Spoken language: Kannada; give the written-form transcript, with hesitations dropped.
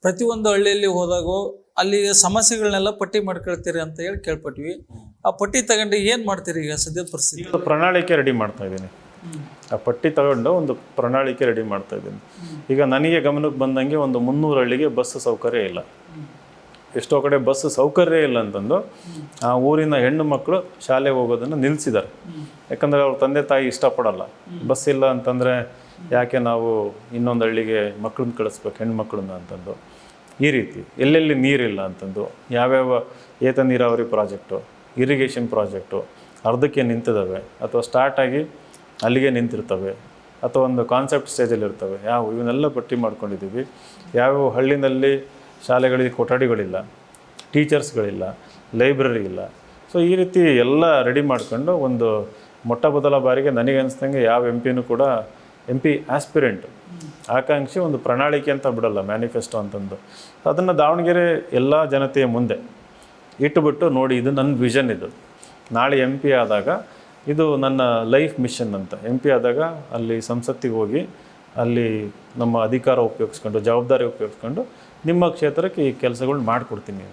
ಪ್ರತಿಯೊಂದು ಹಳ್ಳಿಯಲ್ಲಿ ಹೋದಾಗೂ ಅಲ್ಲಿ ಸಮಸ್ಯೆಗಳನ್ನೆಲ್ಲ ಪಟ್ಟಿ ಮಾಡ್ಕೊಳ್ತೀರಿ ಅಂತ ಹೇಳಿ ಕೇಳ್ಪಟ್ವಿ. ಆ ಪಟ್ಟಿ ತಗೊಂಡು ಏನು ಮಾಡ್ತೀರಿ ಈಗ ಸದ್ಯದ ಪರಿಸ್ಥಿತಿ? ಈಗ ಪ್ರಣಾಳಿಕೆ ರೆಡಿ ಮಾಡ್ತಾ ಇದ್ದೀನಿ. ಆ ಪಟ್ಟಿ ತಗೊಂಡು ಒಂದು ಪ್ರಣಾಳಿಕೆ ರೆಡಿ ಮಾಡ್ತಾ ಇದ್ದೀನಿ. ಈಗ ನನಗೆ ಗಮನಕ್ಕೆ ಬಂದಂಗೆ ಒಂದು 300 ಹಳ್ಳಿಗೆ ಬಸ್ ಸೌಕರ್ಯ ಇಲ್ಲ. ಎಷ್ಟೋ ಕಡೆ ಬಸ್ ಸೌಕರ್ಯ ಇಲ್ಲ ಅಂತಂದು ಆ ಊರಿನ ಹೆಣ್ಣು ಮಕ್ಕಳು ಶಾಲೆಗೆ ಹೋಗೋದನ್ನು ನಿಲ್ಲಿಸಿದ್ದಾರೆ. ಯಾಕಂದರೆ ಅವ್ರ ತಂದೆ ತಾಯಿ ಇಷ್ಟಪಡಲ್ಲ. ಬಸ್ ಇಲ್ಲ ಅಂತಂದರೆ ಯಾಕೆ ನಾವು ಇನ್ನೊಂದು ಹಳ್ಳಿಗೆ ಮಕ್ಕಳನ್ನ ಕಳಿಸ್ಬೇಕು, ಹೆಣ್ಮಕ್ಳನ್ನ ಅಂತಂದು. ಈ ರೀತಿ ಎಲ್ಲೆಲ್ಲಿ ನೀರಿಲ್ಲ ಅಂತಂದು, ಯಾವ್ಯಾವ ಏತ ನೀರಾವರಿ ಪ್ರಾಜೆಕ್ಟು, ಇರಿಗೇಷನ್ ಪ್ರಾಜೆಕ್ಟು ಅರ್ಧಕ್ಕೆ ನಿಂತಿದ್ದಾವೆ ಅಥವಾ ಸ್ಟಾರ್ಟಾಗಿ ಅಲ್ಲಿಗೆ ನಿಂತಿರ್ತವೆ ಅಥವಾ ಒಂದು ಕಾನ್ಸೆಪ್ಟ್ ಸ್ಟೇಜಲ್ಲಿ ಇರ್ತವೆ. ಇವನ್ನೆಲ್ಲ ಪಟ್ಟಿ ಮಾಡ್ಕೊಂಡಿದ್ದೀವಿ. ಯಾವ್ಯಾವ ಹಳ್ಳಿನಲ್ಲಿ ಶಾಲೆಗಳಿಗೆ ಕೊಠಡಿಗಳಿಲ್ಲ, ಟೀಚರ್ಸ್ಗಳಿಲ್ಲ, ಲೈಬ್ರರಿ ಇಲ್ಲ. ಸೊ ಈ ರೀತಿ ಎಲ್ಲ ರೆಡಿ ಮಾಡ್ಕೊಂಡು ಒಂದು ಮೊಟ್ಟ ಮೊದಲ ಬಾರಿಗೆ ನನಗೆ ಅನಿಸ್ದಂಗೆ ಯಾವ MP ಕೂಡ MP ಆಸ್ಪಿರೆಂಟು ಆಕಾಂಕ್ಷಿ ಒಂದು ಪ್ರಣಾಳಿಕೆ ಅಂತ ಬಿಡಲ್ಲ, ಮ್ಯಾನಿಫೆಸ್ಟೋ ಅಂತಂದು. ಅದನ್ನು ದಾವಣಗೆರೆ ಎಲ್ಲ ಜನತೆಯ ಮುಂದೆ ಇಟ್ಟುಬಿಟ್ಟು ನೋಡಿ ಇದು ನನ್ನ ವಿಷನ್, ಇದು ನಾಳೆ MP ಆದಾಗ ಇದು ನನ್ನ ಲೈಫ್ ಮಿಷನ್ ಅಂತ. MP ಆದಾಗ ಅಲ್ಲಿ ಸಂಸತ್ತಿಗೆ ಹೋಗಿ ಅಲ್ಲಿ ನಮ್ಮ ಅಧಿಕಾರ ಉಪಯೋಗಿಸ್ಕೊಂಡು, ಜವಾಬ್ದಾರಿ ಉಪಯೋಗಿಸ್ಕೊಂಡು ನಿಮ್ಮ ಕ್ಷೇತ್ರಕ್ಕೆ ಈ ಕೆಲಸಗಳನ್ನ ಮಾಡಿಕೊಡ್ತೀನಿ.